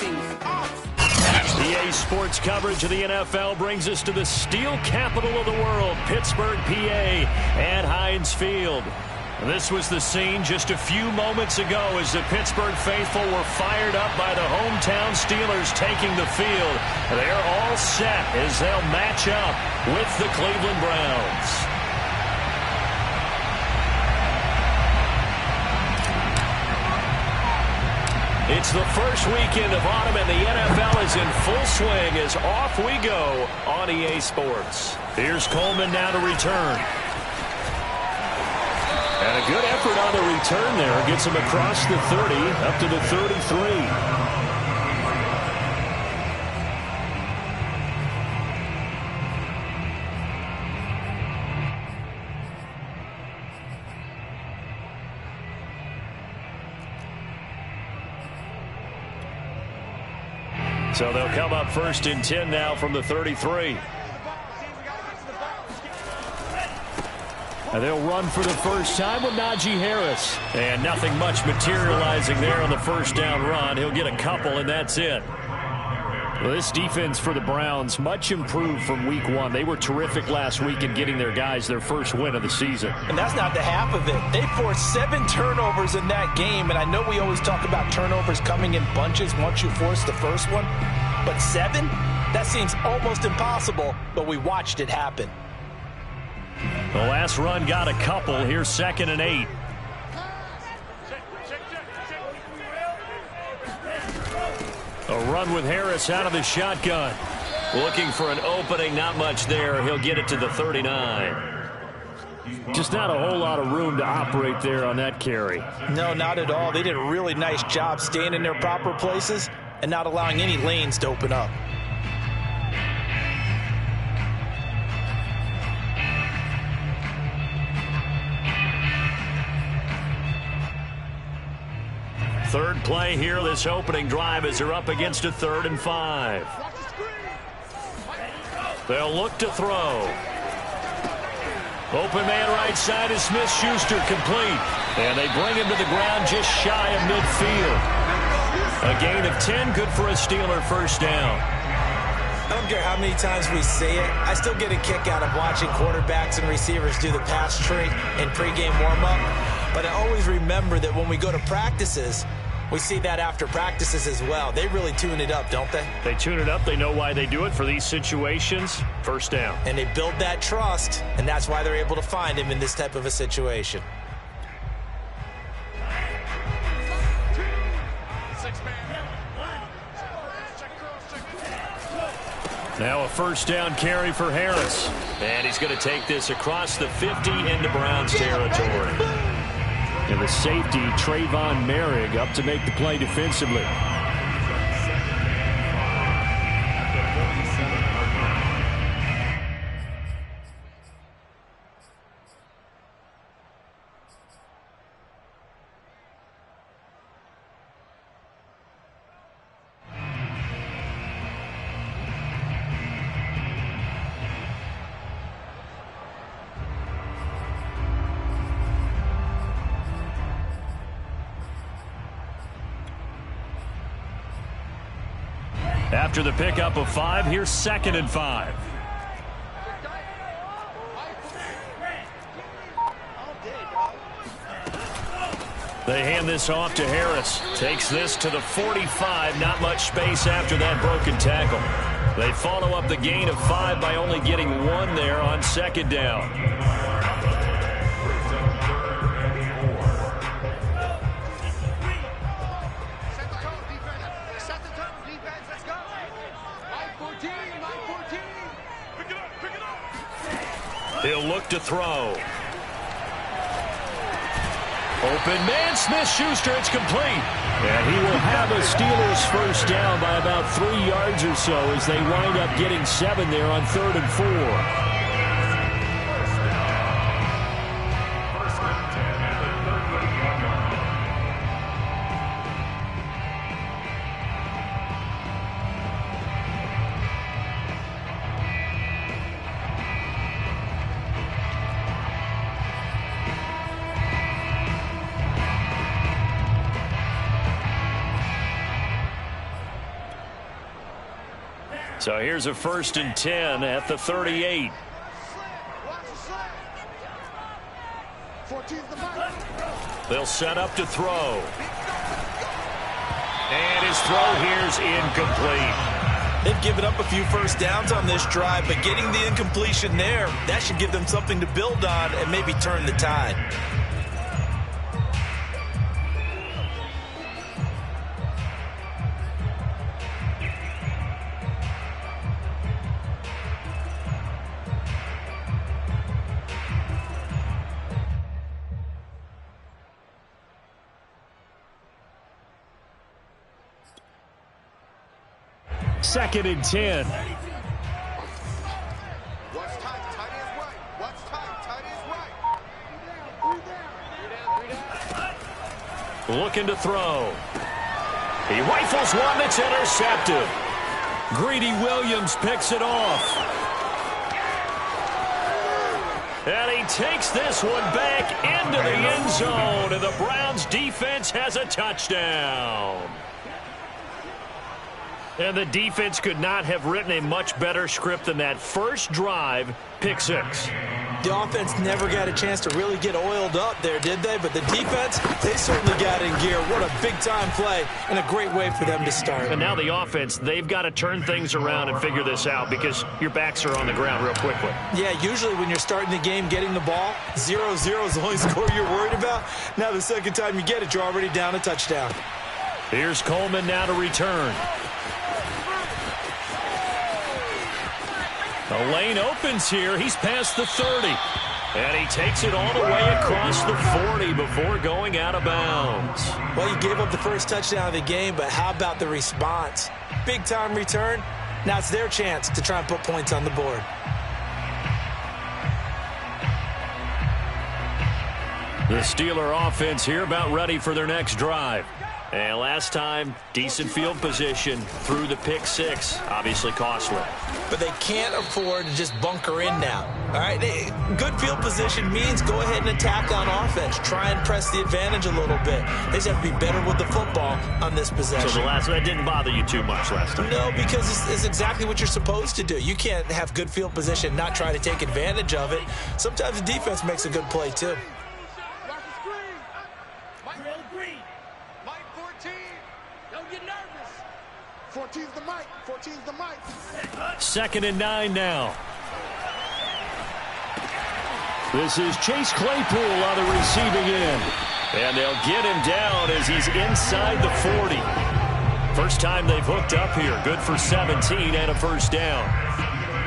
EA Sports coverage of the NFL brings us to the steel capital of the world, Pittsburgh, PA, at Heinz Field. This was the scene just a few moments ago as the Pittsburgh faithful were fired up by the hometown Steelers taking the field. They're all set as they'll match up with the Cleveland Browns. It's the first weekend of autumn, and the NFL is in full swing as off we go on EA Sports. Here's Coleman now to return. And a good effort on the return there. Gets him across the 30, up to the 33. So they'll come up 1st and 10 now from the 33. And they'll run for the first time with Najee Harris. And nothing much materializing there on the first down run. He'll get a couple, and that's it. Well, this defense for the Browns, much improved from week 1. They were terrific last week in getting their guys their first win of the season. And that's not the half of it. They forced 7 turnovers in that game. And I know we always talk about turnovers coming in bunches once you force the first one. But 7? That seems almost impossible, but we watched it happen. The last run got a couple. Here's 2nd and 8. A run with Harris out of the shotgun. Looking for an opening, not much there. He'll get it to the 39. Just not a whole lot of room to operate there on that carry. No, not at all. They did a really nice job staying in their proper places and not allowing any lanes to open up. Third play here, this opening drive, as they're up against a 3rd and 5. They'll look to throw. Open man right side is Smith-Schuster, complete. And they bring him to the ground just shy of midfield. A gain of 10, good for a Steeler first down. I don't care how many times we say it, I still get a kick out of watching quarterbacks and receivers do the pass trick in pregame warm-up. But I always remember that when we go to practices, we see that after practices as well. They really tune it up, don't they? They tune it up. They know why they do it for these situations. First down. And they build that trust, and that's why they're able to find him in this type of a situation. Now a first down carry for Harris. And he's going to take this across the 50 into Browns territory. And the safety, Trayvon Merrick, up to make the play defensively. After the pickup of 5, here's 2nd and 5. They hand this off to Harris. Takes this to the 45. Not much space after that broken tackle. They follow up the gain of 5 by only getting 1 there on 2nd down. He'll look to throw. Open man, Smith-Schuster, it's complete. And he will have a Steelers first down by about 3 yards or so as they wind up getting 7 there on 3rd and 4. So here's a 1st and 10 at the 38. They'll set up to throw. And his throw here's incomplete. They've given up a few first downs on this drive, but getting the incompletion there, that should give them something to build on and maybe turn the tide. Second and 10. What's tight? Tight is right. What's tight? Tight is right. Looking to throw. He rifles one that's intercepted. Greedy Williams picks it off. And he takes this one back into the end zone, and the Browns defense has a touchdown. And the defense could not have written a much better script than that first drive, pick 6. The offense never got a chance to really get oiled up there, did they? But the defense, they certainly got in gear. What a big-time play and a great way for them to start. And now the offense, they've got to turn things around and figure this out because your backs are on the ground real quickly. Yeah, usually when you're starting the game getting the ball, 0-0 is the only score you're worried about. Now the second time you get it, you're already down a touchdown. Here's Coleman now to return. The lane opens here. He's past the 30. And he takes it all the way across the 40 before going out of bounds. Well, you gave up the first touchdown of the game, but how about the response? Big-time return. Now it's their chance to try and put points on the board. The Steeler offense here about ready for their next drive. And last time, decent field position through the pick 6. Obviously costly. But they can't afford to just bunker in now. All right, good field position means go ahead and attack on offense. Try and press the advantage a little bit. They just have to be better with the football on this possession. So that didn't bother you too much last time? No, because it's exactly what you're supposed to do. You can't have good field position and not try to take advantage of it. Sometimes the defense makes a good play, too. Mike 14. Don't get nervous. 14's the mic. 14's the mic. 2nd and 9 now. This is Chase Claypool on the receiving end. And they'll get him down as he's inside the 40. First time they've hooked up here. Good for 17 and a first down.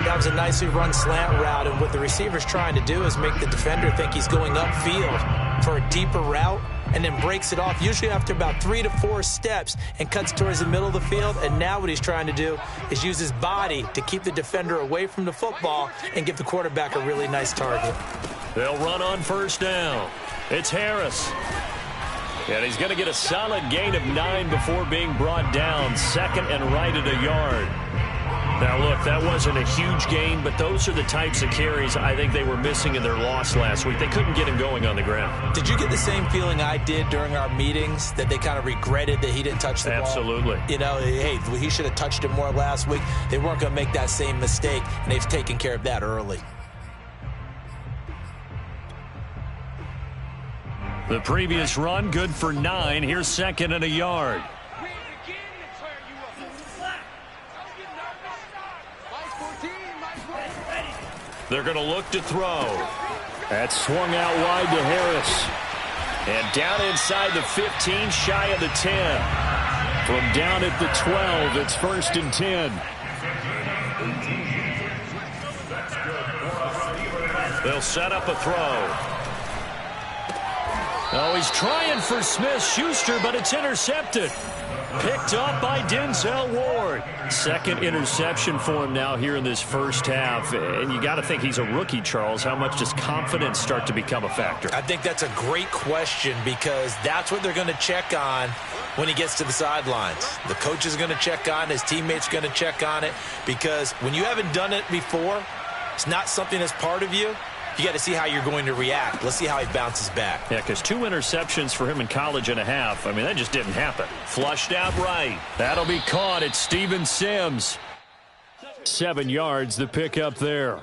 That was a nicely run slant route, and what the receiver's trying to do is make the defender think he's going upfield for a deeper route, and then breaks it off, usually after about 3 to 4 steps, and cuts towards the middle of the field. And now what he's trying to do is use his body to keep the defender away from the football and give the quarterback a really nice target. They'll run on first down. It's Harris. And he's going to get a solid gain of 9 before being brought down. 2nd and right at a yard. Now, look, that wasn't a huge gain, but those are the types of carries I think they were missing in their loss last week. They couldn't get him going on the ground. Did you get the same feeling I did during our meetings, that they kind of regretted that he didn't touch the ball? Absolutely. You know, hey, he should have touched it more last week. They weren't going to make that same mistake, and they've taken care of that early. The previous run, good for 9. Here's 2nd and a yard. They're going to look to throw. That's swung out wide to Harris. And down inside the 15, shy of the 10. From down at the 12, it's 1st and 10. They'll set up a throw. Oh, he's trying for Smith-Schuster, but it's intercepted. Picked up by Denzel Ward. 2nd interception for him now here in this first half. And you got to think he's a rookie, Charles. How much does confidence start to become a factor? I think that's a great question, because that's what they're going to check on when he gets to the sidelines. The coach is going to check on it. His teammates are going to check on it, because when you haven't done it before, it's not something that's part of you. You got to see how you're going to react. Let's see how he bounces back. Yeah, because 2 interceptions for him in college and a half. I mean, that just didn't happen. Flushed out right. That'll be caught at Steven Sims. 7 yards, the pickup there.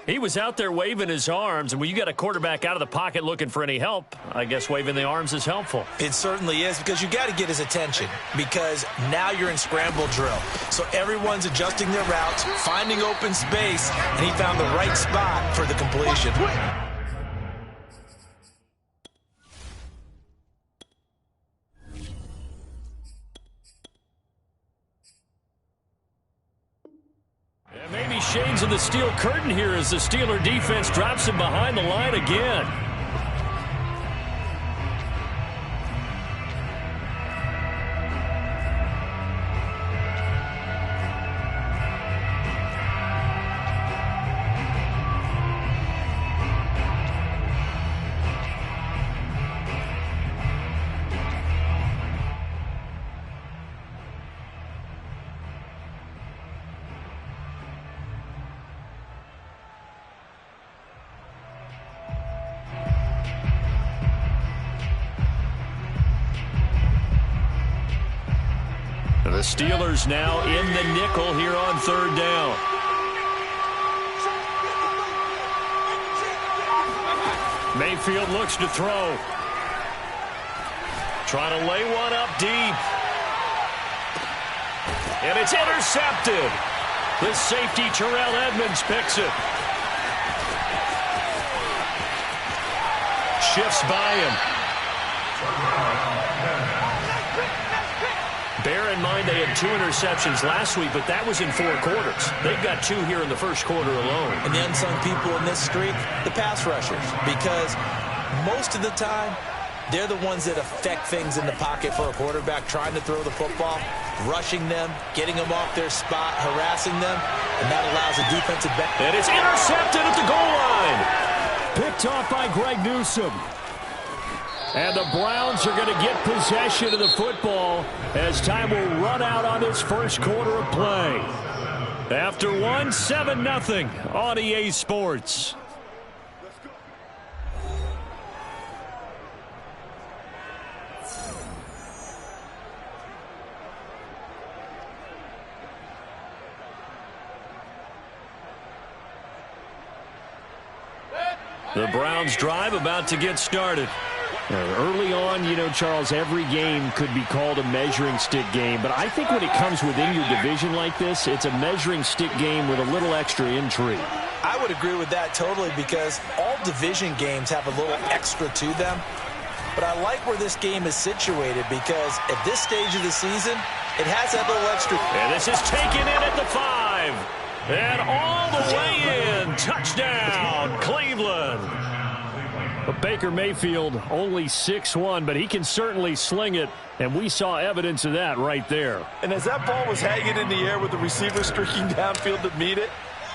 He was out there waving his arms, and when you got a quarterback out of the pocket looking for any help, I guess waving the arms is helpful. It certainly is, because you got to get his attention, because now you're in scramble drill. So everyone's adjusting their routes, finding open space, and he found the right spot for the completion. Maybe shades of the steel curtain here as the Steeler defense drops him behind the line again. The Steelers now in the nickel here on 3rd down. Mayfield looks to throw. Trying to lay one up deep. And it's intercepted. The safety, Terrell Edmunds, picks it. Shifts by him. Bear in mind they had 2 interceptions last week, but that was in 4 quarters. They've got 2 here in the first quarter alone. And the unsung people in this streak, the pass rushers, because most of the time, they're the ones that affect things in the pocket for a quarterback, trying to throw the football, rushing them, getting them off their spot, harassing them, and that allows a defensive back. And it's intercepted at the goal line. Picked off by Greg Newsome. And the Browns are going to get possession of the football as time will run out on this first quarter of play. After 1, 7-0 on EA Sports. The Browns drive about to get started. Early on, you know, Charles, every game could be called a measuring stick game. But I think when it comes within your division like this, it's a measuring stick game with a little extra intrigue. I would agree with that totally, because all division games have a little extra to them. But I like where this game is situated, because at this stage of the season, it has that little extra. And this is taken in at the 5. And all the way in. Touchdown, Cleveland. But Baker Mayfield only 6'1", but he can certainly sling it, and we saw evidence of that right there. And as that ball was hanging in the air with the receiver streaking downfield to meet it,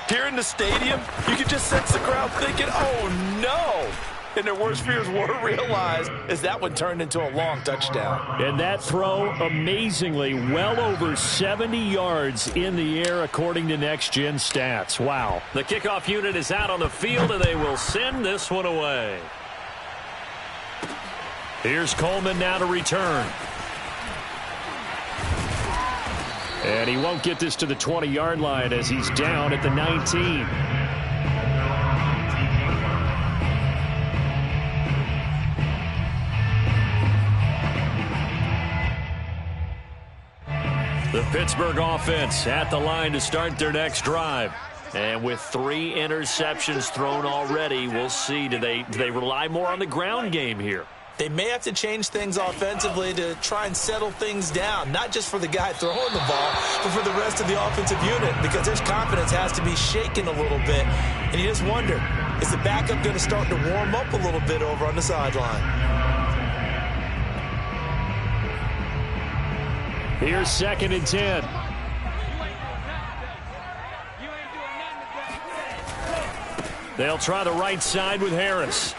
here in the stadium, you could just sense the crowd thinking, oh, no. And their worst fears were realized as that one turned into a long touchdown. And that throw, amazingly, well over 70 yards in the air, according to Next Gen Stats. Wow. The kickoff unit is out on the field, and they will send this one away. Here's Coleman now to return. And he won't get this to the 20-yard line as he's down at the 19. The Pittsburgh offense at the line to start their next drive. And with 3 interceptions thrown already, we'll see. Do they rely more on the ground game here? They may have to change things offensively to try and settle things down, not just for the guy throwing the ball, but for the rest of the offensive unit, because their confidence has to be shaken a little bit. And you just wonder, is the backup going to start to warm up a little bit over on the sideline? Here's 2nd and 10. They'll try the right side with Harris.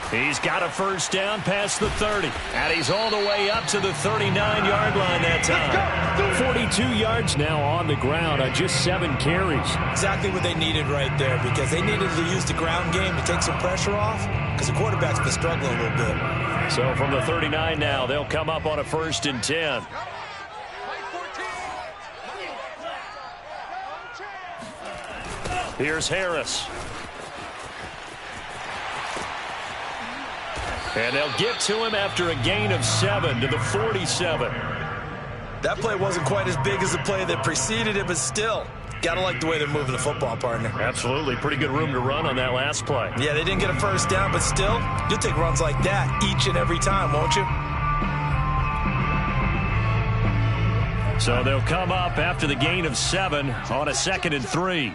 He's got a first down past the 30. And he's all the way up to the 39-yard line that time. 42 yards now on the ground on just 7 carries. Exactly what they needed right there, because they needed to use the ground game to take some pressure off, because the quarterback's been struggling a little bit. So from the 39 now, they'll come up on a 1st and 10. Here's Harris. And they'll get to him after a gain of 7 to the 47. That play wasn't quite as big as the play that preceded it, but still, gotta like the way they're moving the football, partner. Absolutely. Pretty good room to run on that last play. Yeah, they didn't get a first down, but still, you'll take runs like that each and every time, won't you? So they'll come up after the gain of 7 on a 2nd and 3.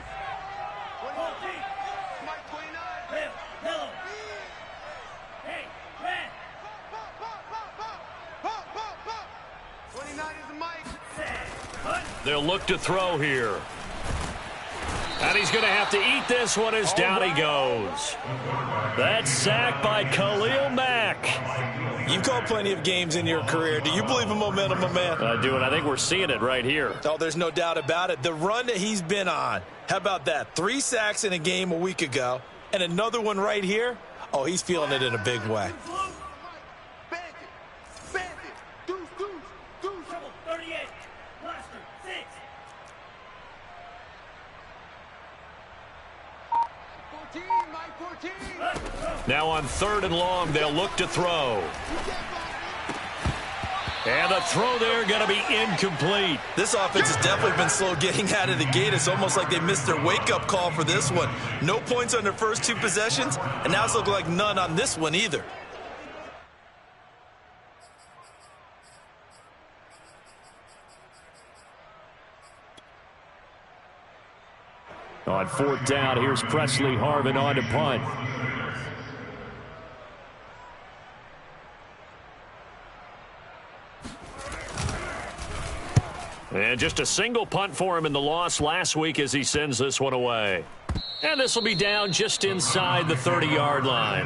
They'll look to throw here. And he's going to have to eat this one as down he goes. That's sacked by Khalil Mack. You've called plenty of games in your career. Do you believe in momentum, my man? I do, and I think we're seeing it right here. Oh, there's no doubt about it. The run that he's been on, how about that? 3 sacks in a game a week ago, and another one right here. Oh, he's feeling it in a big way. Now on 3rd and long, they'll look to throw. And the throw there going to be incomplete. This offense has definitely been slow getting out of the gate. It's almost like they missed their wake-up call for this one. No points on their first 2 possessions, and now it's looking like none on this one either. On 4th down, here's Presley Harvin on to punt. And just a single punt for him in the loss last week as he sends this one away. And this will be down just inside the 30-yard line.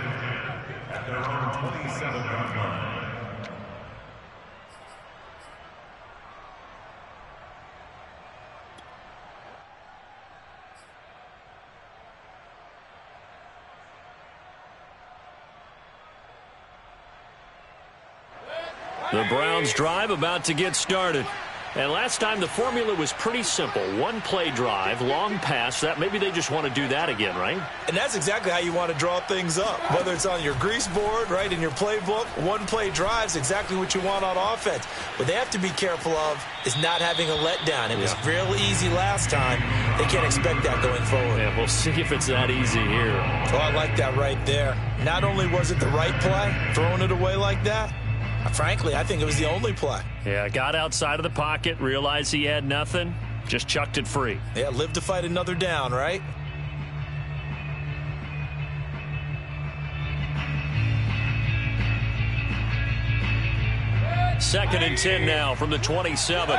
The Browns drive about to get started. And last time the formula was pretty simple. 1-play drive, long pass. That maybe they just want to do that again, right? And that's exactly how you want to draw things up. Whether it's on your grease board, right, in your playbook, 1-play drive is exactly what you want on offense. What they have to be careful of is not having a letdown. It was real easy last time. They can't expect that going forward. Yeah, we'll see if it's that easy here. Oh, I like that right there. Not only was it the right play, throwing it away like that, frankly, I think it was the only play. Yeah, got outside of the pocket, realized he had nothing, just chucked it free. Yeah, live to fight another down, right? Second and 10 now from the 27.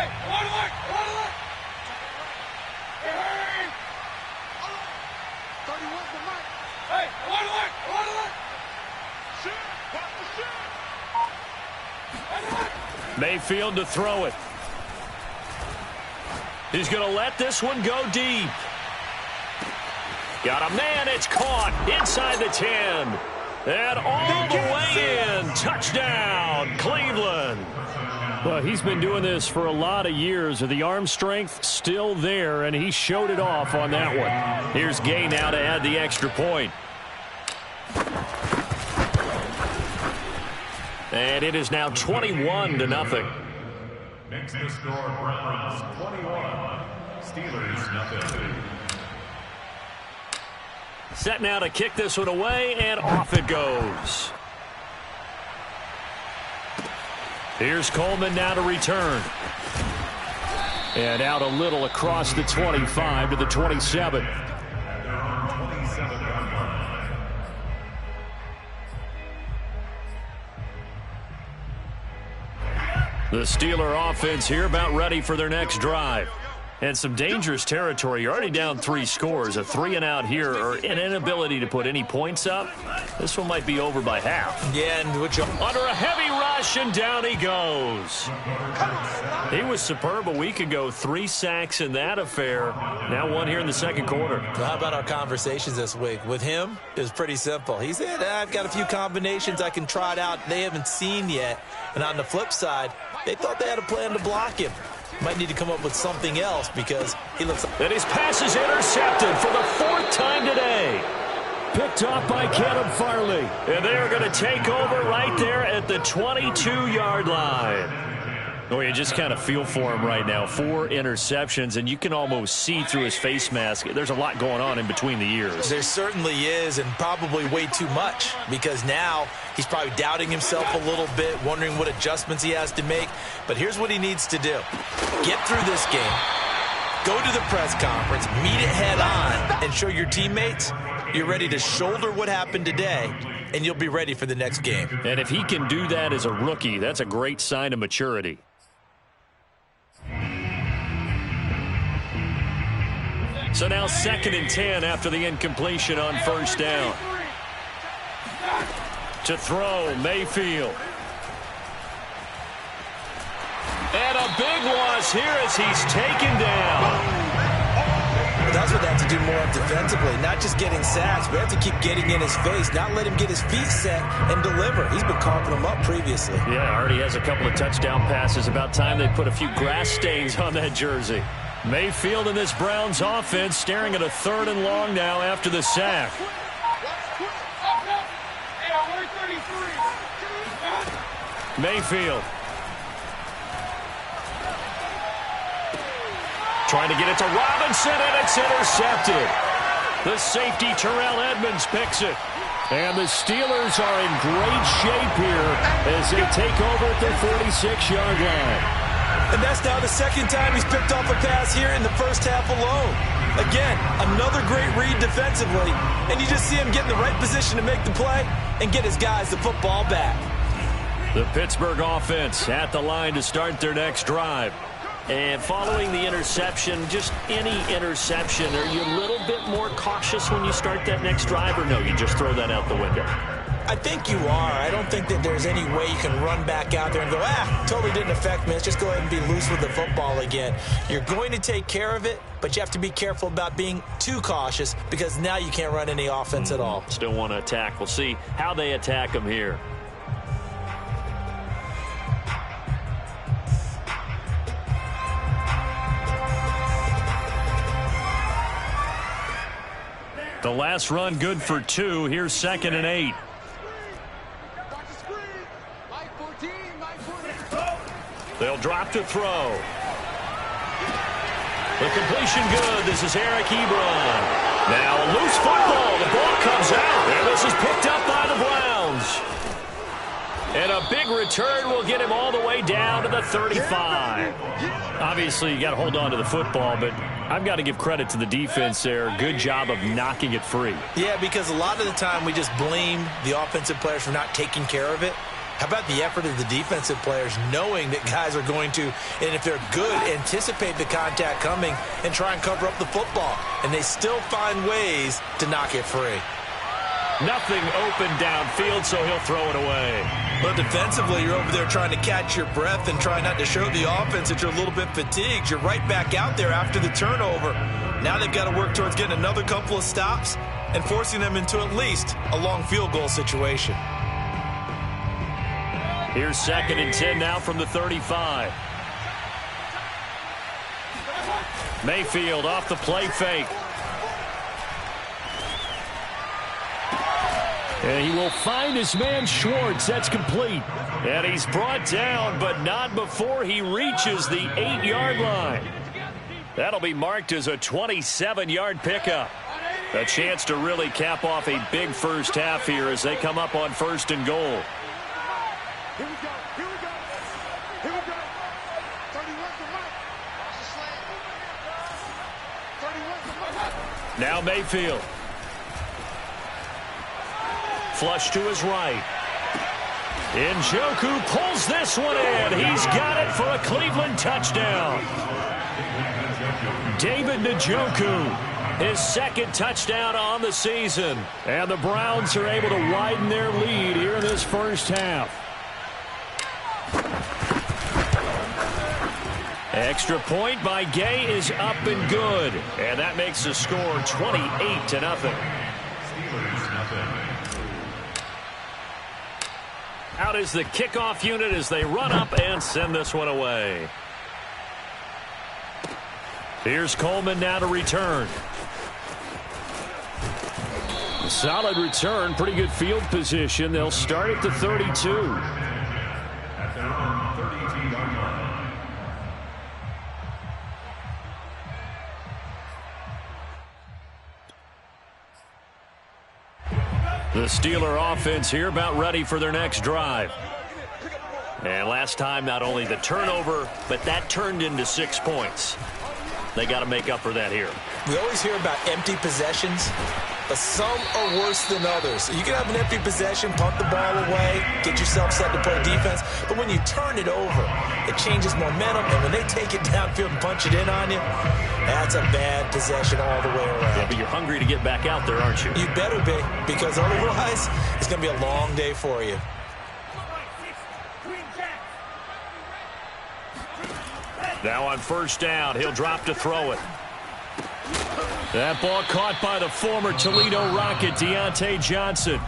Mayfield to throw it. He's going to let this one go deep. Got a man. It's caught inside the 10. And all the way in. Touchdown, Cleveland. Well, he's been doing this for a lot of years. The arm strength still there, and he showed it off on that one. Here's Gay now to add the extra point. And it is now 21-0. Next to score, Browns 21, Steelers 0. Set now to kick this one away, and off it goes. Here's Coleman now to return. And out a little across the 25 to the 27. The Steeler offense here about ready for their next drive. And some dangerous territory. You're already down 3 scores. A 3-and-out here, or an inability to put any points up. This one might be over by half. Yeah, and under a heavy rush, and down he goes. He was superb a week ago. 3 sacks in that affair. Now 1 here in the second quarter. How about our conversations this week? With him, it was pretty simple. He said, I've got a few combinations I can try it out they haven't seen yet. And on the flip side, they thought they had a plan to block him. might need to come up with something else because he looks like... And his pass is intercepted for the 4th time today. Picked off by Caleb Farley. And they are going to take over right there at the 22-yard line. Oh, you just kind of feel for him right now. 4 interceptions, and you can almost see through his face mask. There's a lot going on in between the ears. There certainly is, and probably way too much, because now he's probably doubting himself a little bit, wondering what adjustments he has to make. But here's what he needs to do. Get through this game, go to the press conference, meet it head on, and show your teammates you're ready to shoulder what happened today, and you'll be ready for the next game. And if he can do that as a rookie, that's a great sign of maturity. So now 2nd and 10 after the incompletion on 1st down. To throw, Mayfield. And a big loss here as he's taken down. Well, that's what they have to do more defensively, not just getting sacks, but have to keep getting in his face, not let him get his feet set and deliver. He's been carving them up previously. Yeah, already has a couple of touchdown passes. About time they put a few grass stains on that jersey. Mayfield in this Browns offense staring at a 3rd and long now after the sack. Mayfield. Trying to get it to Robinson, and it's intercepted. The safety, Terrell Edmonds, picks it. And the Steelers are in great shape here as they take over at the 46-yard line. And that's now the 2nd time he's picked off a pass here in the first half alone. Again, another great read defensively, and you just see him get in the right position to make the play and get his guys the football back. The Pittsburgh offense at the line to start their next drive. And following the interception, just any interception, are you a little bit more cautious when you start that next drive, or no, you just throw that out the window? I think you are. I don't think that there's any way you can run back out there and go, totally didn't affect me. Let's just go ahead and be loose with the football again. You're going to take care of it, but you have to be careful about being too cautious because now you can't run any offense at all. Still want to attack. We'll see how they attack them here. The last run good for 2. Here's 2nd and 8. They'll drop to throw. The completion good. This is Eric Ebron. Now a loose football. The ball comes out. And this is picked up by the Browns. And a big return will get him all the way down to the 35. Obviously, you got to hold on to the football, but I've got to give credit to the defense there. Good job of knocking it free. Yeah, because a lot of the time we just blame the offensive players for not taking care of it. How about the effort of the defensive players knowing that guys are going to, and if they're good, anticipate the contact coming and try and cover up the football. And they still find ways to knock it free. Nothing open downfield, so he'll throw it away. But defensively, you're over there trying to catch your breath and try not to show the offense that you're a little bit fatigued. You're right back out there after the turnover. Now they've got to work towards getting another couple of stops and forcing them into at least a long field goal situation. Here's 2nd and 10 now from the 35. Mayfield off the play fake. And he will find his man Schwartz. That's complete. And he's brought down, but not before he reaches the 8-yard line. That'll be marked as a 27-yard pickup. A chance to really cap off a big first half here as they come up on 1st and goal. Here we go. Here we go. Here we go. 31 for Mike. 31 for Mike. Now Mayfield. Flush to his right. Njoku pulls this one in. He's got it for a Cleveland touchdown. David Njoku, his 2nd touchdown on the season. And the Browns are able to widen their lead here in this first half. Extra point by Gay is up and good. And that makes the score 28-0. Out is the kickoff unit as they run up and send this one away. Here's Coleman now to return. Solid return, pretty good field position. They'll start at the 32. At their own 32-yard line. The Steeler offense here about ready for their next drive. And last time, not only the turnover, but that turned into 6 points. They got to make up for that here. We always hear about empty possessions, but some are worse than others. You can have an empty possession, punt the ball away, get yourself set to play defense, but when you turn it over, it changes momentum, and when they take it downfield and punch it in on you, that's a bad possession all the way around. Yeah, but you're hungry to get back out there, aren't you? You better be, because otherwise, it's going to be a long day for you. Now on first down, he'll drop to throw it. That ball caught by the former Toledo Rocket, Deontay Johnson.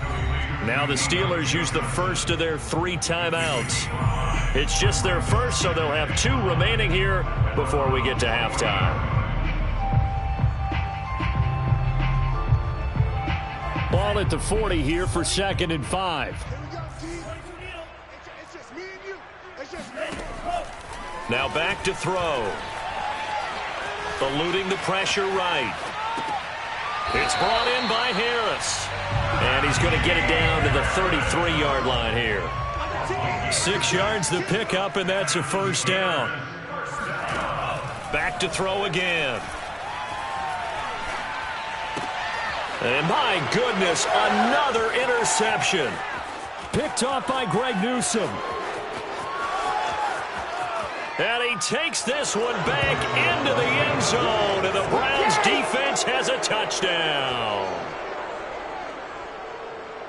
Now the Steelers use the first of their 3 timeouts. It's just their first, so they'll have 2 remaining here before we get to halftime. Ball at the 40 here for 2nd and 5. Now back to throw. Eluding the pressure right. It's brought in by Harris. And he's going to get it down to the 33-yard line here. 6 yards the pickup, and that's a first down. Back to throw again. And my goodness, another interception. Picked off by Greg Newsome. And he takes this one back into the end zone, and the Browns defense has a touchdown.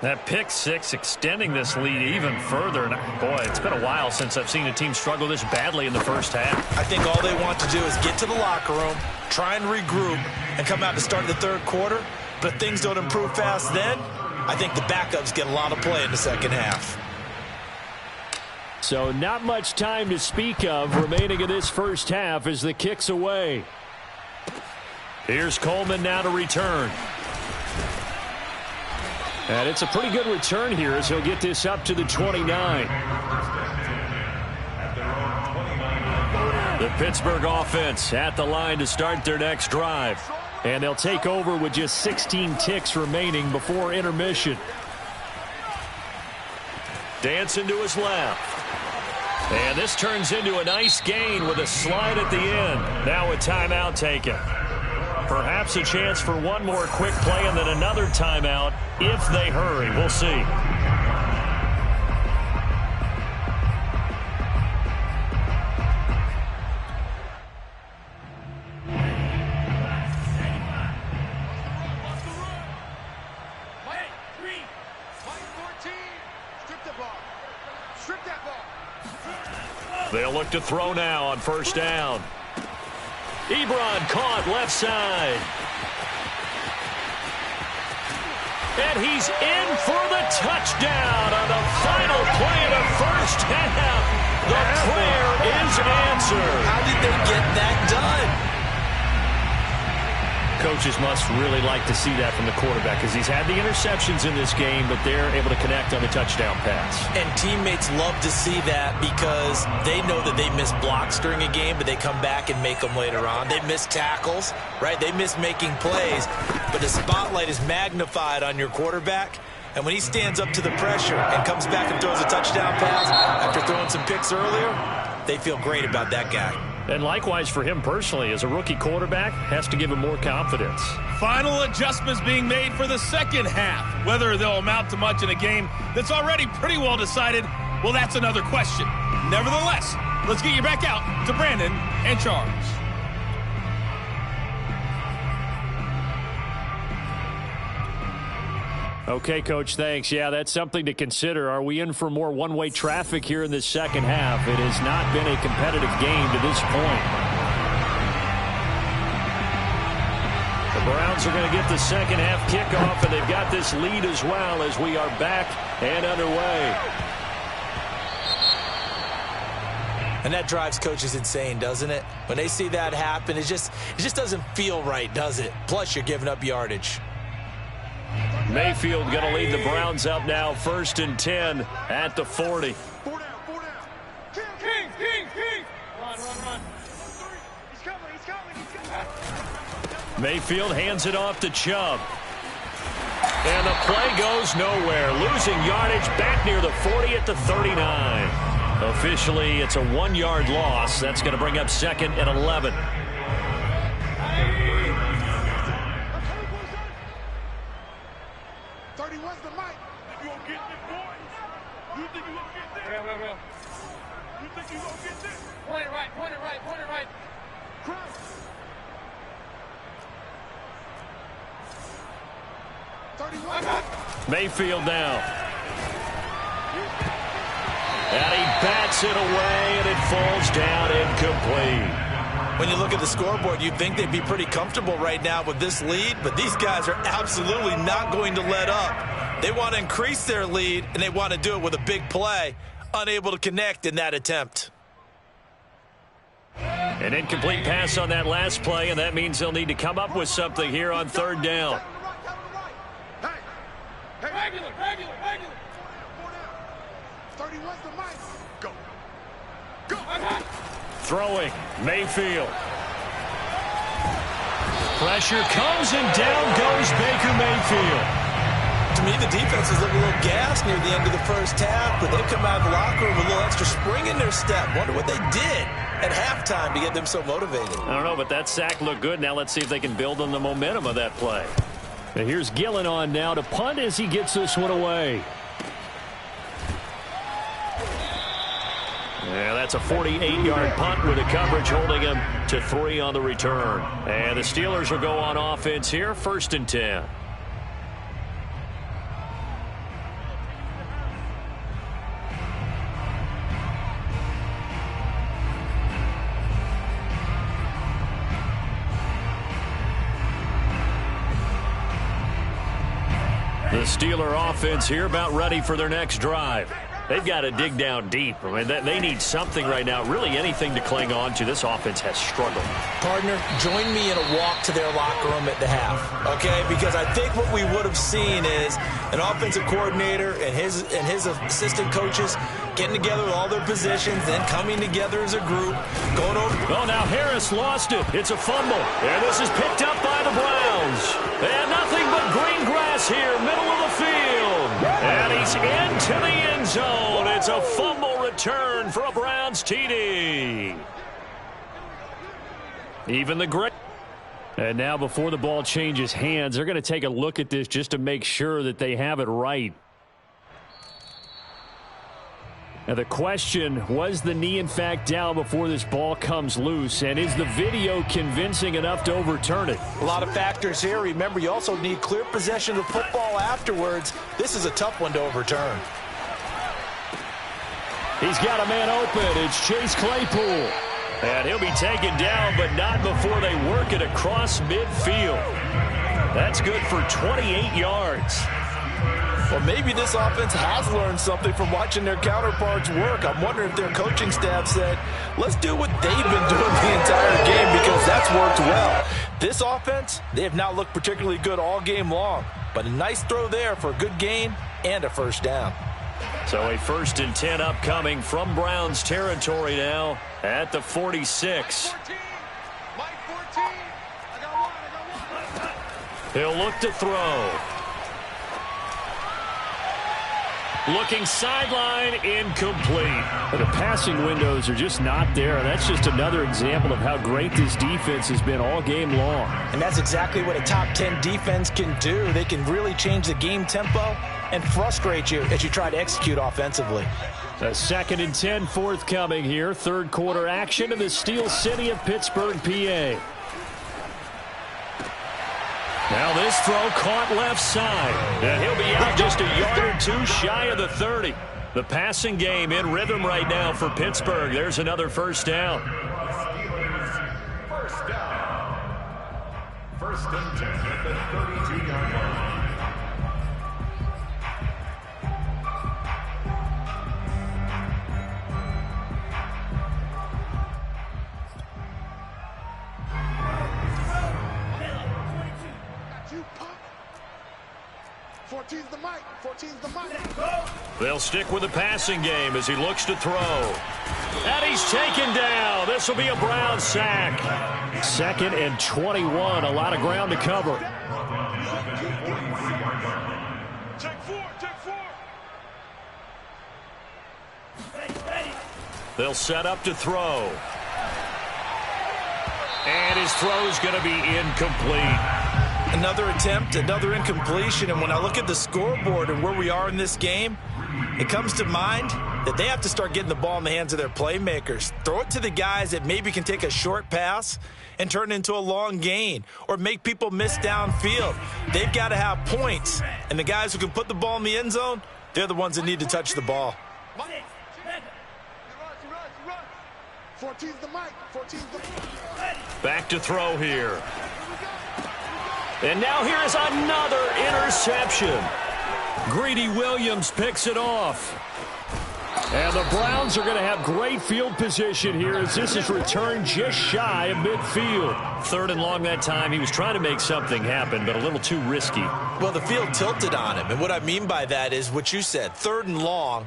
That pick 6 extending this lead even further. And boy, it's been a while since I've seen a team struggle this badly in the first half. I think all they want to do is get to the locker room, try and regroup, and come out to start the third quarter. But if things don't improve fast then, I think the backups get a lot of play in the second half. So not much time to speak of remaining in this first half as the kick's away. Here's Coleman now to return. And it's a pretty good return here as he'll get this up to the 29. The Pittsburgh offense at the line to start their next drive. And they'll take over with just 16 ticks remaining before intermission. Dancing to his left. And this turns into a nice gain with a slide at the end. Now a timeout taken. Perhaps a chance for one more quick play and then another timeout if they hurry. We'll see. They'll look to throw now on first down. Ebron caught left side. And he's in for the touchdown on the final play of the first half. The prayer is answered. How did they get that done? Coaches must really like to see that from the quarterback because he's had the interceptions in this game, but they're able to connect on the touchdown pass. And teammates love to see that because they know that they miss blocks during a game, but they come back and make them later on. They miss tackles, right? They miss making plays, but the spotlight is magnified on your quarterback. And when he stands up to the pressure and comes back and throws a touchdown pass after throwing some picks earlier, they feel great about that guy. And likewise for him personally, as a rookie quarterback, has to give him more confidence. Final adjustments being made for the second half. Whether they'll amount to much in a game that's already pretty well decided, well, that's another question. Nevertheless, let's get you back out to Brandon and Charles. Okay, Coach, thanks. Yeah, that's something to consider. Are we in for more one-way traffic here in this second half? It has not been a competitive game to this point. The Browns are going to get the second half kickoff, and they've got this lead as well as we are back and underway. And that drives coaches insane, doesn't it? When they see that happen, it just doesn't feel right, does it? Plus, you're giving up yardage. Mayfield going to lead the Browns up now, 1st and 10 at the 40. 4 down, 4 down. King. Run. He's coming. Mayfield hands it off to Chubb. And the play goes nowhere. Losing yardage back near the 40 at the 39. Officially, it's a 1-yard loss. That's going to bring up 2nd and 11. Point it right. Cross. 31. Mayfield now. And he bats it away, and it falls down incomplete. When you look at the scoreboard, you'd think they'd be pretty comfortable right now with this lead, but these guys are absolutely not going to let up. They want to increase their lead, and they want to do it with a big play. Unable to connect in that attempt. An incomplete pass on that last play, and that means they'll need to come up with something here on 3rd down. Hey, regular. 31's the mic. Go. Throwing, Mayfield. Pressure comes, and down goes Baker Mayfield. To me, the defense is looking a little gassed near the end of the first half, but they've come out of the locker room with a little extra spring in their step. Wonder what they did at halftime to get them so motivated. I don't know, but that sack looked good. Now let's see if they can build on the momentum of that play. And here's Gillen on now to punt as he gets this one away. Yeah, that's a 48-yard punt with the coverage holding him to 3 on the return. And the Steelers will go on offense here, 1st and 10. The Steeler offense here about ready for their next drive. They've got to dig down deep. I mean, they need something right now, really anything to cling on to. This offense has struggled. Partner, join me in a walk to their locker room at the half, okay? Because I think what we would have seen is an offensive coordinator and his assistant coaches getting together with all their positions, then coming together as a group, going over. Oh, now Harris lost it. It's a fumble. And this is picked up by the Browns. And nothing but green grass here, middle of the field. And he's into the end zone. It's a fumble return for a Browns TD. Even the great. And now before the ball changes hands, they're going to take a look at this just to make sure that they have it right. Now the question, was the knee in fact down before this ball comes loose? And is the video convincing enough to overturn it? A lot of factors here. Remember, you also need clear possession of the football afterwards. This is a tough one to overturn. He's got a man open. It's Chase Claypool. And he'll be taken down, but not before they work it across midfield. That's good for 28 yards. Well, maybe this offense has learned something from watching their counterparts work. I'm wondering if their coaching staff said, let's do what they've been doing the entire game, because that's worked well. This offense, they have not looked particularly good all game long. But a nice throw there for a good gain and a first down. So a 1st and 10 upcoming from Browns territory now at the 46. Mike 14. I got one. He'll look to throw. Looking sideline, incomplete. The passing windows are just not there. And that's just another example of how great this defense has been all game long. And that's exactly what a top 10 defense can do. They can really change the game tempo and frustrate you as you try to execute offensively. A 2nd and 10 forthcoming here. 3rd quarter action in the Steel City of Pittsburgh, PA. Now this throw caught left side. And he'll be out just a yard or two shy of the 30. The passing game in rhythm right now for Pittsburgh. There's another first down. First down. 1st and 10 at the 32-yard line. 14's the mic. 14's the mic. They'll stick with the passing game as he looks to throw. And he's taken down. This will be a Brown sack. 2nd and 21. A lot of ground to cover. Check 4. Check 4. They'll set up to throw. And his throw's going to be incomplete. Another attempt, another incompletion, and when I look at the scoreboard and where we are in this game, it comes to mind that they have to start getting the ball in the hands of their playmakers. Throw it to the guys that maybe can take a short pass and turn it into a long gain or make people miss downfield. They've got to have points, and the guys who can put the ball in the end zone, they're the ones that need to touch the ball. 14's the mic. 14's the mic. Back to throw here. And now here is another interception. Greedy Williams picks it off. And the Browns are going to have great field position here as this is returned just shy of midfield. 3rd and long that time. He was trying to make something happen, but a little too risky. Well, the field tilted on him, and what I mean by that is what you said. 3rd and long.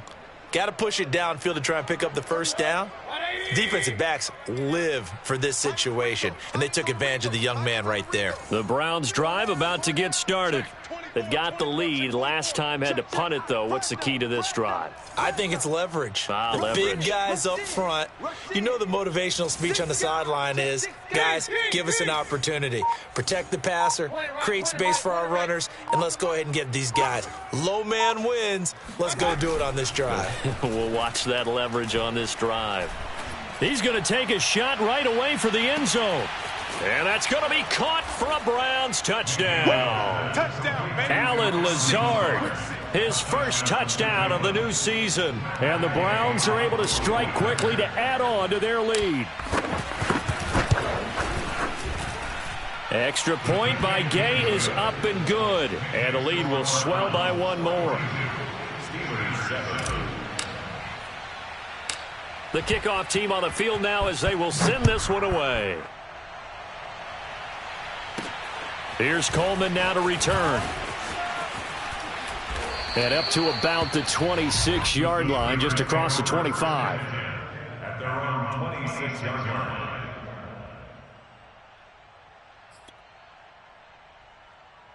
Got to push it downfield to try and pick up the first down. Defensive backs live for this situation, and they took advantage of the young man right there. The Browns drive about to get started. They've got the lead. Last time had to punt it, though. What's the key to this drive? I think it's leverage. Leverage. Big guys up front. You know the motivational speech on the sideline is, guys, give us an opportunity. Protect the passer, create space for our runners, and let's go ahead and get these guys. Low man wins. Let's go do it on this drive. We'll watch that leverage on this drive. He's going to take a shot right away for the end zone. And that's going to be caught for a Browns touchdown. Touchdown, baby. Allen Lazard, his first touchdown of the new season. And the Browns are able to strike quickly to add on to their lead. Extra point by Gay is up and good. And the lead will swell by one more. The kickoff team on the field now as they will send this one away. Here's Coleman now to return. And up to about the 26-yard line, just across the 25. At their own 26-yard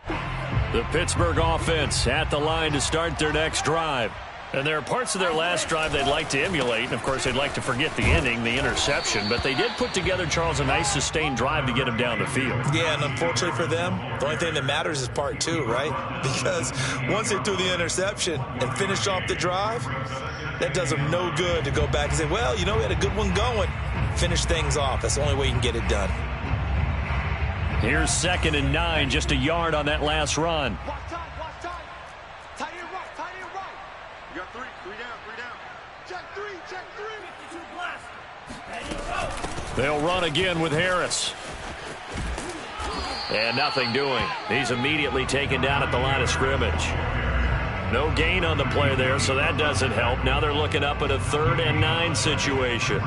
line. The Pittsburgh offense at the line to start their next drive. And there are parts of their last drive they'd like to emulate. And, of course, they'd like to forget the ending, the interception. But they did put together, Charles, a nice sustained drive to get him down the field. Yeah, and unfortunately for them, the only thing that matters is part 2, right? Because once they threw the interception and finished off the drive, that does them no good to go back and say, well, you know, we had a good one going. Finish things off. That's the only way you can get it done. Here's 2nd and 9, just a yard on that last run. Watch time. Tight end right. You got 3 down. Check 3. They'll run again with Harris. And nothing doing. He's immediately taken down at the line of scrimmage. No gain on the play there, so that doesn't help. Now they're looking up at a 3rd and 9 situation.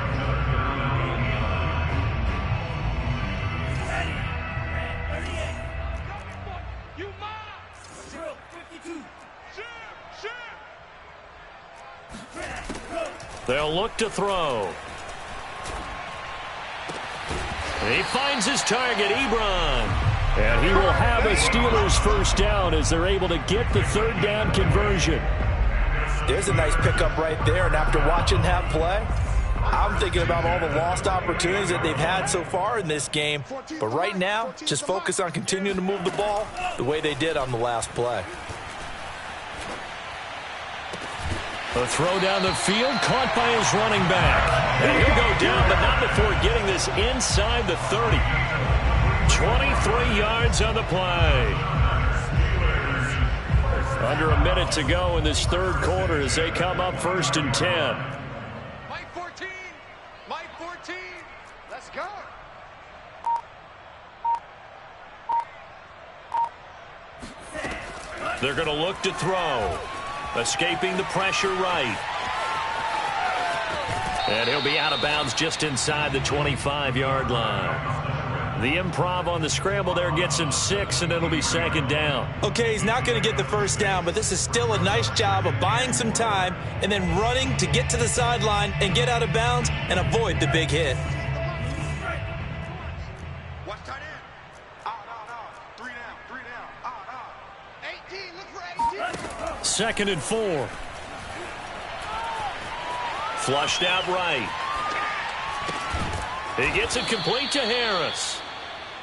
They'll look to throw. He finds his target, Ebron. And he will have a Steelers first down as they're able to get the 3rd down conversion. There's a nice pickup right there, and after watching that play, I'm thinking about all the lost opportunities that they've had so far in this game. But right now, just focus on continuing to move the ball the way they did on the last play. A throw down the field, caught by his running back. And he'll go down, but not before getting this inside the 30. 23 yards on the play. Under a minute to go in this 3rd quarter as they come up 1st and 10. Mike 14. Let's go. They're going to look to throw. Escaping the pressure right. And he'll be out of bounds just inside the 25-yard line. The improv on the scramble there gets him 6, and it'll be second down. Okay, he's not going to get the first down, but this is still a nice job of buying some time and then running to get to the sideline and get out of bounds and avoid the big hit. Watch tight end. Out. 3 down. Out. 18, look for 18. Second and 4. Flushed out right. He gets it complete to Harris.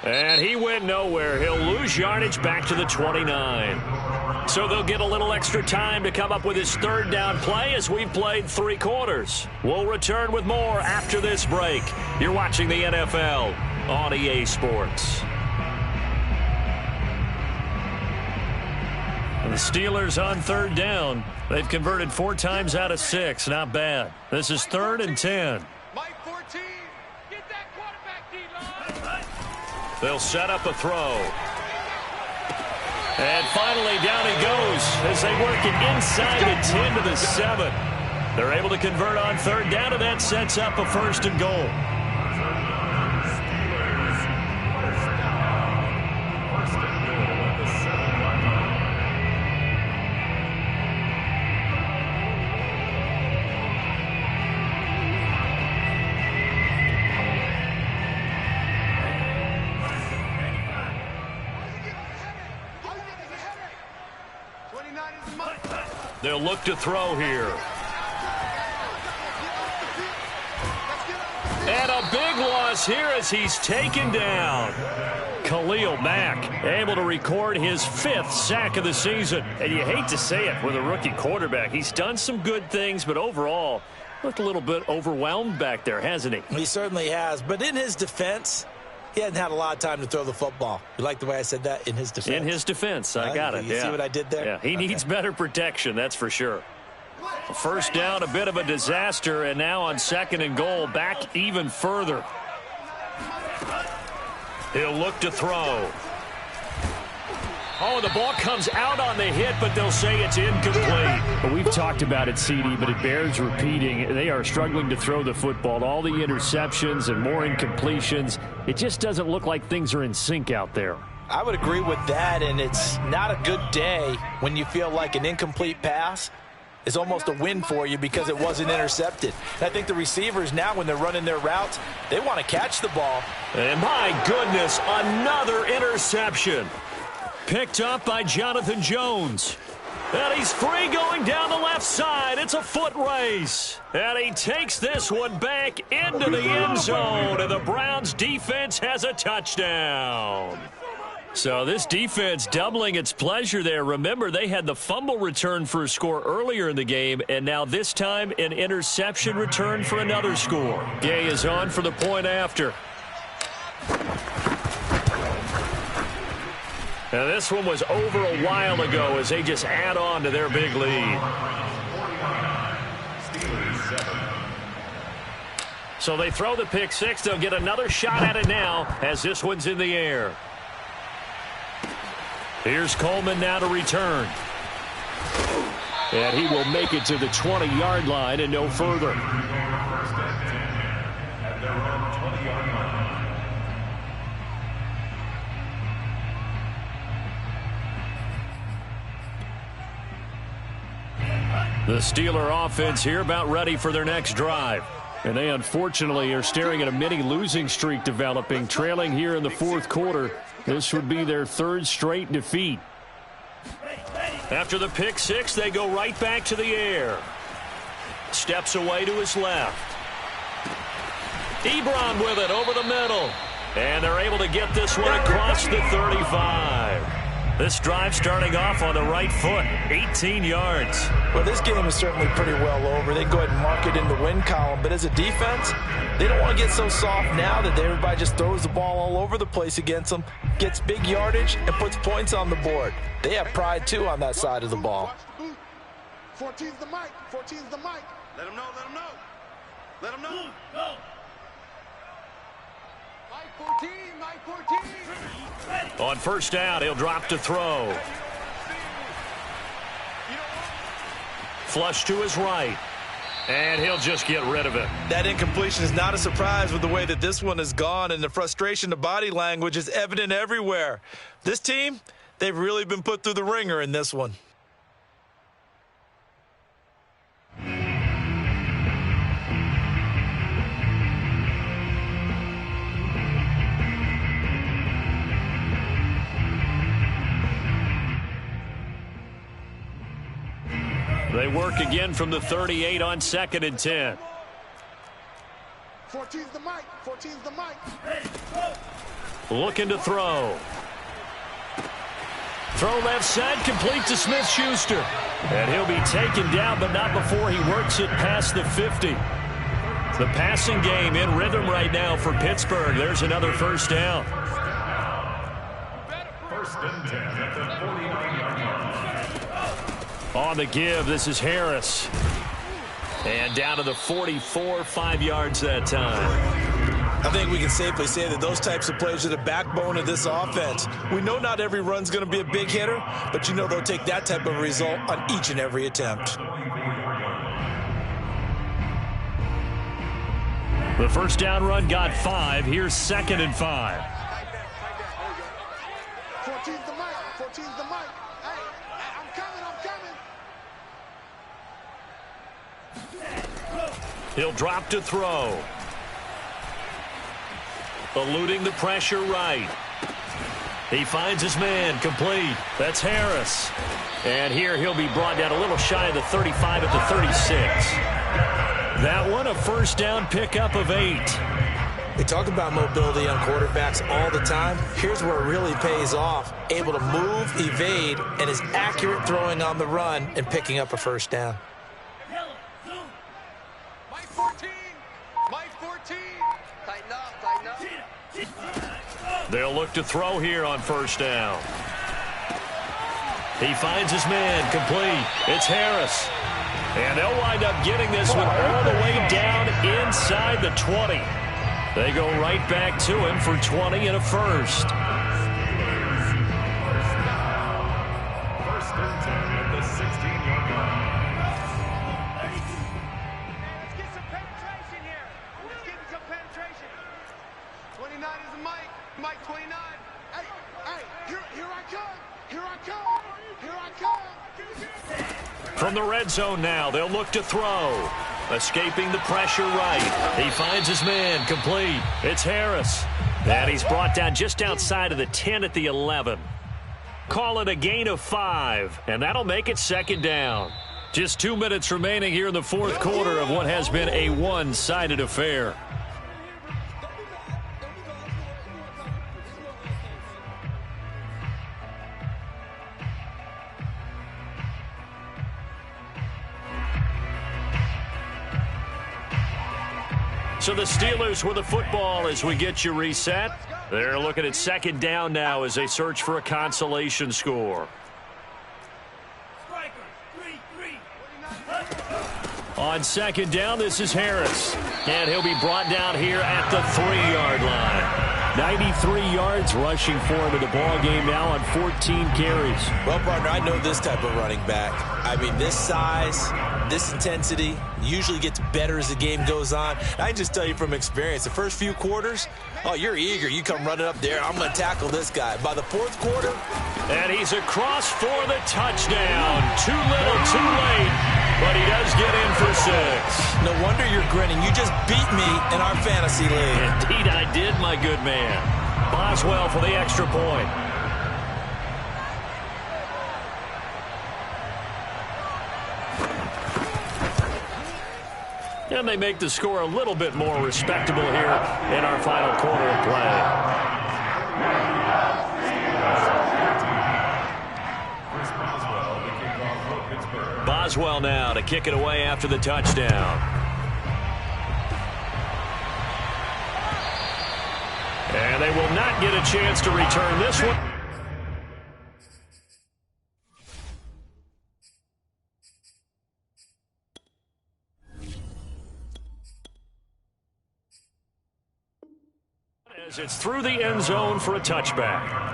And he went nowhere. He'll lose yardage back to the 29. So they'll get a little extra time to come up with his third down play as we've played 3 quarters. We'll return with more after this break. You're watching the NFL on EA Sports. The Steelers on third down. They've converted 4 times out of 6. Not bad. This is 3rd and 10. Mike 14. Get that quarterback, D-line. They'll set up a throw. And finally down he goes as they work it inside the 10 to the 7. They're able to convert on third down, and that sets up a 1st and goal. They'll look to throw here. And a big loss here as he's taken down. Khalil Mack able to record his 5th sack of the season. And you hate to say it with a rookie quarterback. He's done some good things, but overall looked a little bit overwhelmed back there, hasn't he? He certainly has. But in his defense, he hasn't had a lot of time to throw the football. You like the way I said that? In his defense. In his defense. I got it. You see what I did there? Yeah, he needs better protection, that's for sure. First down, a bit of a disaster, and now on 2nd and goal, back even further. He'll look to throw. Oh, the ball comes out on the hit, but they'll say it's incomplete. But we've talked about it, CD, but it bears repeating. They are struggling to throw the football. All the interceptions and more incompletions. It just doesn't look like things are in sync out there. I would agree with that, and it's not a good day when you feel like an incomplete pass is almost a win for you because it wasn't intercepted. And I think the receivers now, when they're running their routes, they want to catch the ball. And my goodness, another interception. Picked up by Jonathan Jones. And he's free going down the left side. It's a foot race. And he takes this one back into the end zone. And the Browns defense has a touchdown. So this defense doubling its pleasure there. Remember, they had the fumble return for a score earlier in the game, and now this time an interception return for another score. Gay is on for the point after. Now this one was over a while ago as they just add on to their big lead. So they throw the pick six. They'll get another shot at it now as this one's in the air. Here's Coleman now to return. And he will make it to the 20-yard line and no further. The Steeler offense here about ready for their next drive. And they unfortunately are staring at a mini losing streak developing, trailing here in the 4th quarter. This would be their 3rd straight defeat. After the pick six, they go right back to the air. Steps away to his left. Ebron with it over the middle. And they're able to get this one across the 35. This drive starting off on the right foot, 18 yards. Well, this game is certainly pretty well over. They go ahead and mark it in the win column. But as a defense, they don't want to get so soft now that everybody just throws the ball all over the place against them, gets big yardage, and puts points on the board. They have pride, too, on that side of the ball. 14's the mic. 14's the mic. Let him know. Let him know. Let him know. Go. Mike 14. Mike 14. On first down, he'll drop to throw. Flush to his right. And he'll just get rid of it. That incompletion is not a surprise with the way that this one has gone, and the frustration, the body language is evident everywhere. This team, they've really been put through the ringer in this one. They work again from the 38 on 2nd and 10. 14's the mic. 14's the mic. Looking to throw. Throw left side, complete to Smith-Schuster. And he'll be taken down, but not before he works it past the 50. The passing game in rhythm right now for Pittsburgh. There's another first down. First and 10 at the 49-yard line. On the give, this is Harris. And down to the 44, 5 yards that time. I think we can safely say that those types of plays are the backbone of this offense. We know not every run's going to be a big hitter, but you know they'll take that type of result on each and every attempt. The first down run got 5. Here's 2nd and 5. 14's the mic. 14's the mic. Hey, I'm coming. I'm coming. He'll drop to throw. Eluding the pressure right. He finds his man, complete. That's Harris. And here he'll be brought down a little shy of the 35 at the 36. That one a first down pickup of 8. They talk about mobility on quarterbacks all the time. Here's where it really pays off. Able to move, evade, and is accurate throwing on the run and picking up a first down. Mike 14. Mike 14. Tighten up. Tighten up. They'll look to throw here on first down. He finds his man, complete. It's Harris. And they'll wind up getting this one all the way down inside the 20. They go right back to him for 20 and a first. First and 10 at the 16-yard line. Let's get some penetration here. Let's get some penetration. 29 is the mic. Mic 29. Hey, here I come. Here I come. Here I come. From the red zone now, they'll look to throw. Escaping the pressure right. He finds his man, complete. It's Harris. And he's brought down just outside of the 10 at the 11. Call it a gain of 5, and that'll make it 2nd down. Just 2 minutes remaining here in the 4th quarter of what has been a one-sided affair. So the Steelers with the football as we get you reset. They're looking at 2nd down now as they search for a consolation score. On 2nd down, this is Harris. And he'll be brought down here at the 3-yard line. 93 yards rushing for him in the ball game now on 14 carries. Well, partner, I know this type of running back. I mean, this size, this intensity usually gets better as the game goes on. I can just tell you from experience, the first few quarters, oh, you're eager. You come running up there. I'm going to tackle this guy. By the 4th quarter. And he's across for the touchdown. Too little, too late. But he does get in for 6. No wonder you're grinning. You just beat me in our fantasy league. Indeed I did, my good man. Boswell for the extra point. And they make the score a little bit more respectable here in our final quarter of play. Boswell now to kick it away after the touchdown. And they will not get a chance to return this one. As it's through the end zone for a touchback.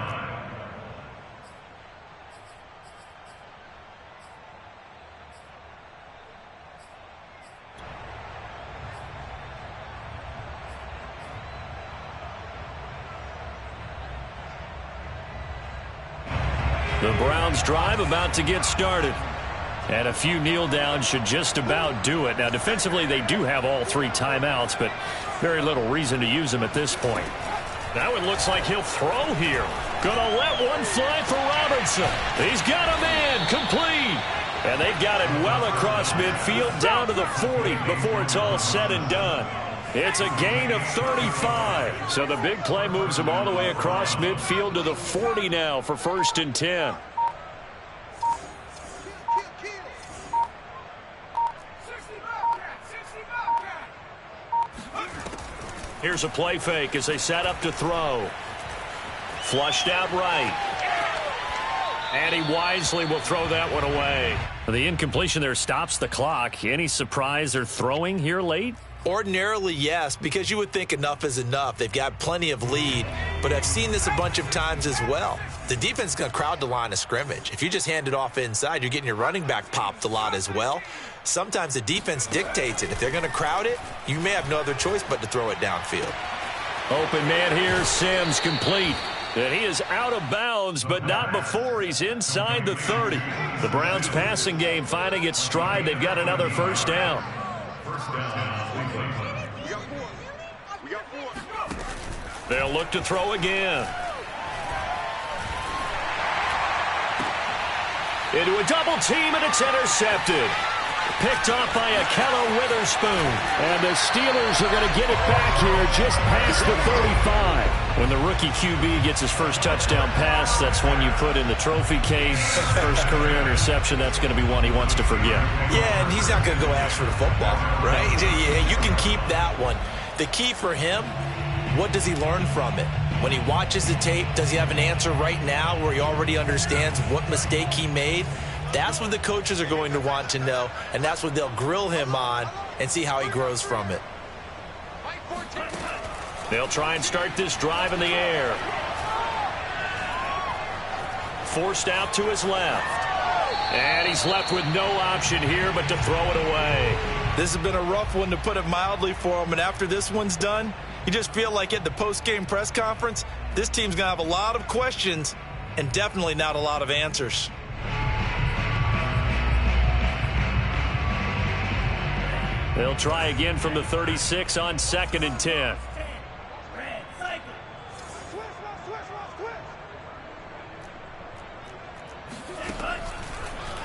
The Browns drive about to get started. And a few kneel downs should just about do it. Now, defensively, they do have all 3 timeouts, but very little reason to use them at this point. That one looks like he'll throw here. Gonna let one fly for Robinson. He's got a man complete. And they've got it well across midfield down to the 40 before it's all said and done. It's a gain of 35. So the big play moves them all the way across midfield to the 40 now for 1st and 10. Here's a play fake as they set up to throw. Flushed out right. And he wisely will throw that one away. The incompletion there stops the clock. Any surprise they're throwing here late? Ordinarily, yes, because you would think enough is enough. They've got plenty of lead, but I've seen this a bunch of times as well. The defense is going to crowd the line of scrimmage. If you just hand it off inside, you're getting your running back popped a lot as well. Sometimes the defense dictates it. If they're going to crowd it, you may have no other choice but to throw it downfield. Open man here, Sims complete. And he is out of bounds, but not before he's inside the 30. The Browns passing game finding its stride. They've got another 1st down. They'll look to throw again. Into a double team, and it's intercepted. Picked off by Akello Witherspoon. And the Steelers are going to get it back here just past the 35. When the rookie QB gets his first touchdown pass, that's one you put in the trophy case. First career interception, that's going to be one he wants to forget. Yeah, and he's not going to go ask for the football, right? Yeah, you can keep that one. The key for him, what does he learn from it? When he watches the tape, does he have an answer right now where he already understands what mistake he made? That's what the coaches are going to want to know, and that's what they'll grill him on and see how he grows from it. They'll try and start this drive in the air. Forced out to his left. And he's left with no option here but to throw it away. This has been a rough one, to put it mildly, for him. And after this one's done, you just feel like at the post-game press conference, this team's going to have a lot of questions and definitely not a lot of answers. They'll try again from the 36 on 2nd and 10.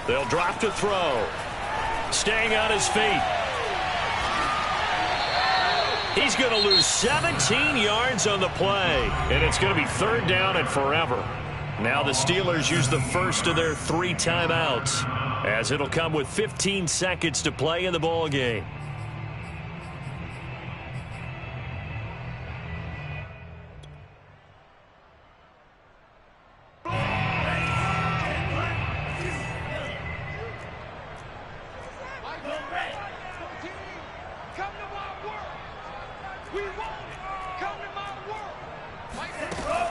They'll drop to throw. Staying on his feet. He's going to lose 17 yards on the play. And it's going to be 3rd down and forever. Now the Steelers use the first of their 3 timeouts, as it'll come with 15 seconds to play in the ball game.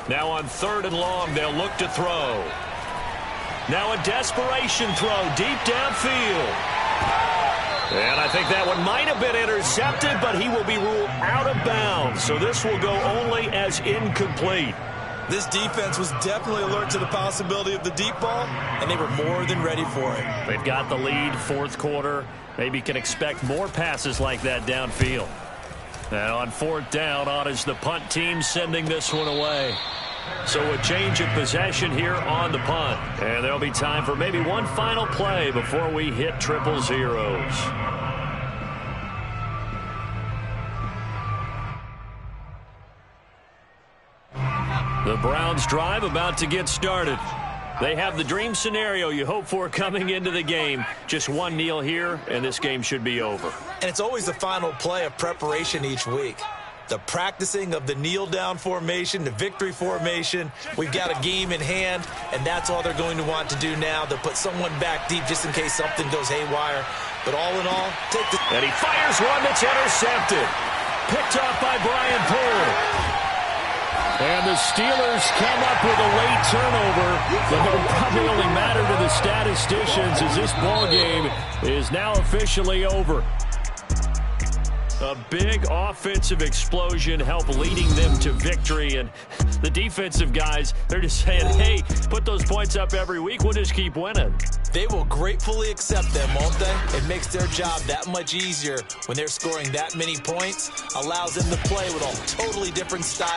Now on 3rd and long, they'll look to throw. Now a desperation throw deep downfield. And I think that one might have been intercepted, but he will be ruled out of bounds. So this will go only as incomplete. This defense was definitely alert to the possibility of the deep ball, and they were more than ready for it. They've got the lead, 4th quarter. Maybe can expect more passes like that downfield. And on 4th down, on is the punt team sending this one away. So a change of possession here on the punt. And there'll be time for maybe one final play before we hit 000. The Browns drive about to get started. They have the dream scenario you hope for coming into the game. Just one kneel here, and this game should be over. And it's always the final play of preparation each week. The practicing of the kneel-down formation, the victory formation. We've got a game in hand, and that's all they're going to want to do now. They'll put someone back deep just in case something goes haywire. But all in all, take the... And he fires one that's intercepted. Picked off by Brian Poole. And the Steelers come up with a late turnover, but it will probably only matter to the statisticians as this ball game is now officially over. A big offensive explosion helped leading them to victory. And the defensive guys, they're just saying, hey, put those points up every week. We'll just keep winning. They will gratefully accept them, won't they? It makes their job that much easier when they're scoring that many points. Allows them to play with a totally different style.